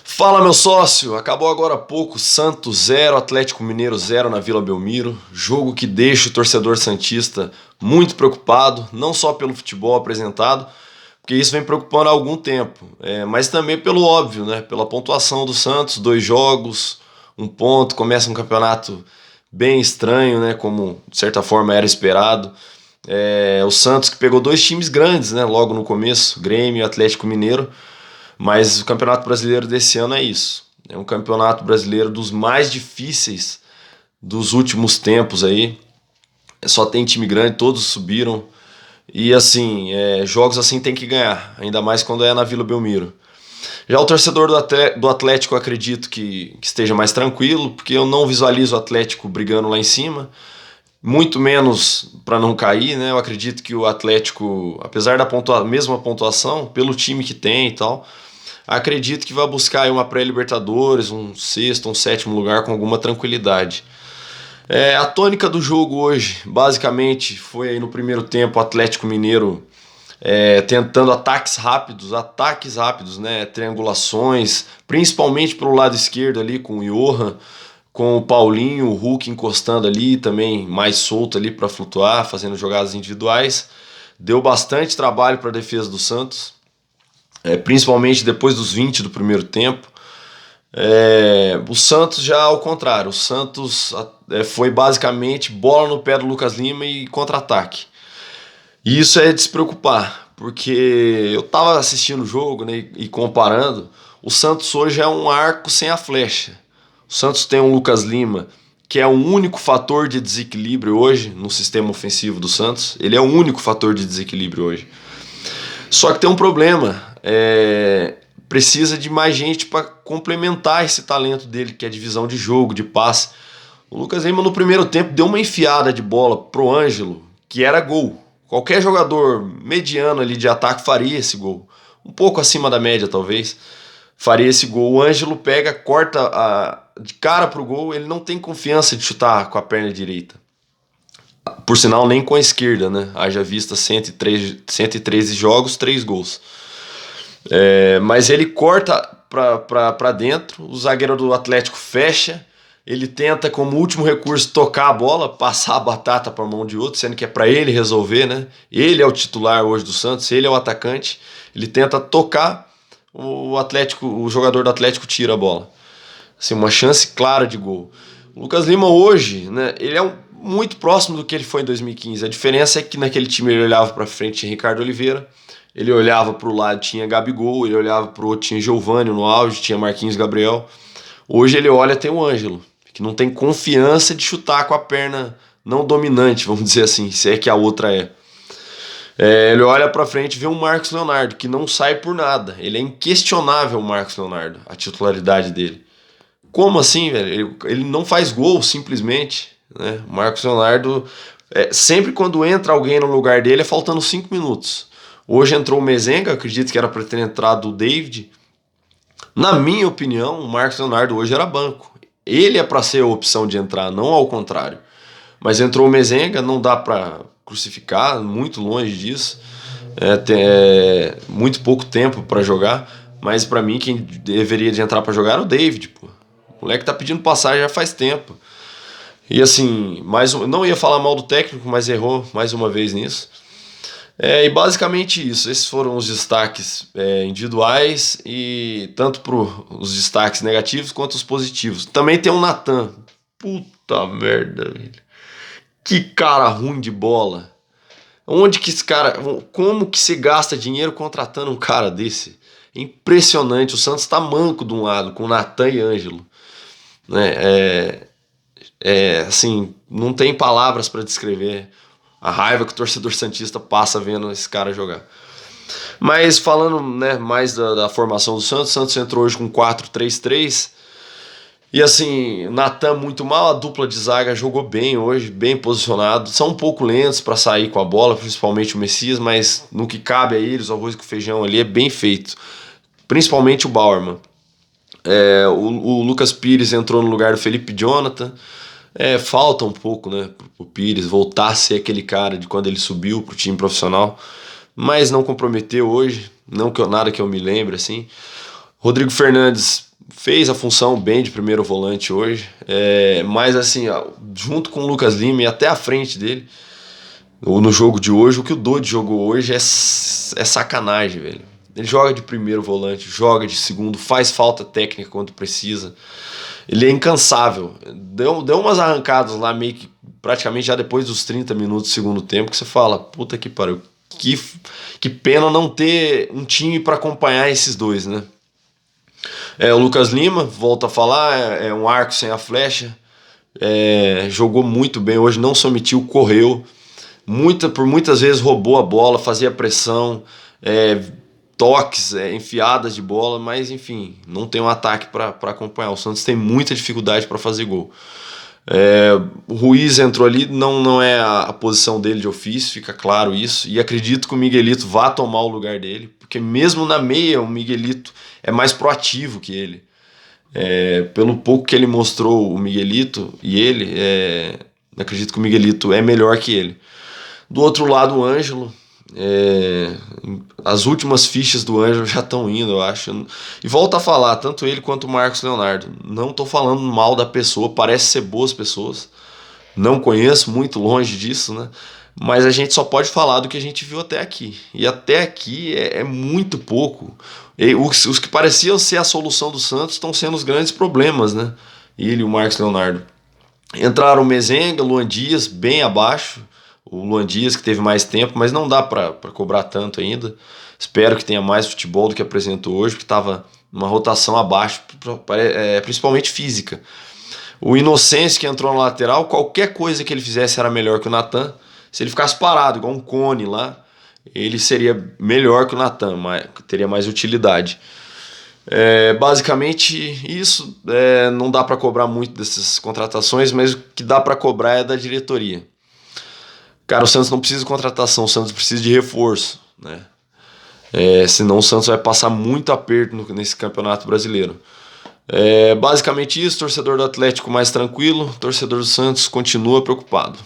Fala, meu sócio! Acabou agora há pouco, Santos 0, Atlético Mineiro 0 na Vila Belmiro. Jogo que deixa o torcedor santista muito preocupado, não só pelo futebol apresentado, porque isso vem preocupando há algum tempo, mas também pelo óbvio, né? Pela pontuação do Santos, 2 jogos, 1 ponto, começa um campeonato bem estranho, né? Como de certa forma era esperado. O Santos que pegou dois times grandes, né? Logo no começo, Grêmio e Atlético Mineiro. Mas o Campeonato Brasileiro desse ano é isso. É um campeonato brasileiro dos mais difíceis dos últimos tempos aí. Só tem time grande, todos subiram. E assim, jogos assim tem que ganhar, ainda mais quando é na Vila Belmiro. Já o torcedor do Atlético, eu acredito que esteja mais tranquilo, porque eu não visualizo o Atlético brigando lá em cima, muito menos para não cair, né? Eu acredito que o Atlético, apesar da mesma pontuação, pelo time que tem e tal, acredito que vai buscar aí uma pré-Libertadores, um sexto, um sétimo lugar com alguma tranquilidade. A tônica do jogo hoje, basicamente, foi aí no primeiro tempo o Atlético Mineiro tentando ataques rápidos, né? Triangulações, principalmente pelo lado esquerdo ali com o Johan, com o Paulinho, o Hulk encostando ali também mais solto ali para flutuar, fazendo jogadas individuais. Deu bastante trabalho para a defesa do Santos, principalmente depois dos 20 do primeiro tempo. O Santos já ao contrário, o Santos foi basicamente bola no pé do Lucas Lima e contra-ataque. E isso é de se preocupar, porque eu tava assistindo o jogo, né, e comparando, o Santos hoje é um arco sem a flecha. O Santos tem um Lucas Lima, que é o único fator de desequilíbrio hoje no sistema ofensivo do Santos. Ele é o único fator de desequilíbrio hoje. Só que tem um problema, precisa de mais gente para complementar esse talento dele, que é de visão de jogo, de passe. O Lucas Lima no primeiro tempo deu uma enfiada de bola pro Ângelo, que era gol. Qualquer jogador mediano ali de ataque faria esse gol. Um pouco acima da média, talvez. Faria esse gol. O Ângelo pega, corta de cara pro gol. Ele não tem confiança de chutar com a perna direita. Por sinal, nem com a esquerda, né? Haja vista 113 jogos, 3 gols. Mas ele corta pra dentro. O zagueiro do Atlético fecha. Ele tenta, como último recurso, tocar a bola, passar a batata para a mão de outro, sendo que é para ele resolver, né? Ele é o titular hoje do Santos, ele é o atacante. Ele tenta tocar, o jogador do Atlético tira a bola. Assim, uma chance clara de gol. O Lucas Lima hoje, né? Ele é muito próximo do que ele foi em 2015. A diferença é que naquele time ele olhava para frente, tinha Ricardo Oliveira. Ele olhava para o lado, tinha Gabigol. Ele olhava para o outro, tinha Giovani no auge, tinha Marquinhos Gabriel. Hoje ele olha, tem o Ângelo, que não tem confiança de chutar com a perna não dominante, vamos dizer assim, se é que a outra é. Ele olha pra frente e vê o Marcos Leonardo, que não sai por nada. Ele é inquestionável, o Marcos Leonardo, a titularidade dele. Como assim, velho? Ele não faz gol, simplesmente. Né? O Marcos Leonardo, sempre quando entra alguém no lugar dele, é faltando 5 minutos. Hoje entrou o Mezenga, acredito que era para ter entrado o David. Na minha opinião, o Marcos Leonardo hoje era banco. Ele é para ser a opção de entrar, não ao contrário. Mas entrou o Mezenga, não dá para crucificar, muito longe disso. Tem muito pouco tempo para jogar. Mas para mim, quem deveria de entrar para jogar era o David. Pô. O moleque tá pedindo passagem já faz tempo. E assim, não ia falar mal do técnico, mas errou mais uma vez nisso. E basicamente isso. Esses foram os destaques individuais, e tanto os destaques negativos quanto os positivos. Também tem o Natan. Puta merda, velho. Que cara ruim de bola. Onde que esse cara. Como que se gasta dinheiro contratando um cara desse? Impressionante. O Santos tá manco de um lado, com Natan e Ângelo. Né? Assim, não tem palavras para descrever a raiva que o torcedor santista passa vendo esse cara jogar. Mas falando, né, mais da formação do Santos, o Santos entrou hoje com 4-3-3. E assim, Natan muito mal, a dupla de zaga jogou bem hoje, bem posicionado. São um pouco lentos para sair com a bola, principalmente o Messias, mas no que cabe a eles, o arroz com feijão ali é bem feito. Principalmente o Bauerman. O Lucas Pires entrou no lugar do Felipe Jonathan. Falta um pouco, né, pro Pires voltar a ser aquele cara de quando ele subiu pro time profissional, mas não comprometeu hoje, nada que eu me lembre, assim. Rodrigo Fernandes fez a função bem de primeiro volante hoje, mas assim, ó, junto com o Lucas Lima e até à frente dele, ou no jogo de hoje, o que o Dodi jogou hoje é sacanagem, velho. Ele joga de primeiro volante, joga de segundo, faz falta técnica quando precisa. Ele é incansável. Deu umas arrancadas lá meio que praticamente já depois dos 30 minutos do segundo tempo que você fala, puta que pariu, que pena não ter um time para acompanhar esses dois, né? O Lucas Lima, volta a falar, é um arco sem a flecha, jogou muito bem hoje, não se omitiu, correu, por muitas vezes roubou a bola, fazia pressão, toques, enfiadas de bola, mas enfim, não tem um ataque para acompanhar. O Santos tem muita dificuldade para fazer gol. O Ruiz entrou ali, não é a posição dele de ofício, fica claro isso, e acredito que o Miguelito vá tomar o lugar dele, porque mesmo na meia o Miguelito é mais proativo que ele. Pelo pouco que ele mostrou, o Miguelito e ele, acredito que o Miguelito é melhor que ele. Do outro lado, o Ângelo, as últimas fichas do Ângelo já estão indo, eu acho. E volto a falar, tanto ele quanto o Marcos Leonardo. Não estou falando mal da pessoa, parece ser boas pessoas. Não conheço, muito longe disso, né? Mas a gente só pode falar do que a gente viu até aqui. E até aqui é muito pouco. Os que pareciam ser a solução do Santos estão sendo os grandes problemas, né? Ele e o Marcos Leonardo. Entraram o Mezenga, Luan Dias, bem abaixo. O Luan Dias que teve mais tempo, mas não dá para cobrar tanto ainda. Espero que tenha mais futebol do que apresentou hoje, porque estava numa rotação abaixo, principalmente física. O Inocêncio que entrou na lateral, qualquer coisa que ele fizesse era melhor que o Natan. Se ele ficasse parado, igual um cone lá, ele seria melhor que o Natan, teria mais utilidade. Basicamente isso, não dá para cobrar muito dessas contratações, mas o que dá para cobrar é da diretoria. Cara, o Santos não precisa de contratação, o Santos precisa de reforço, né? Senão o Santos vai passar muito aperto nesse campeonato brasileiro. Basicamente isso, torcedor do Atlético mais tranquilo, torcedor do Santos continua preocupado.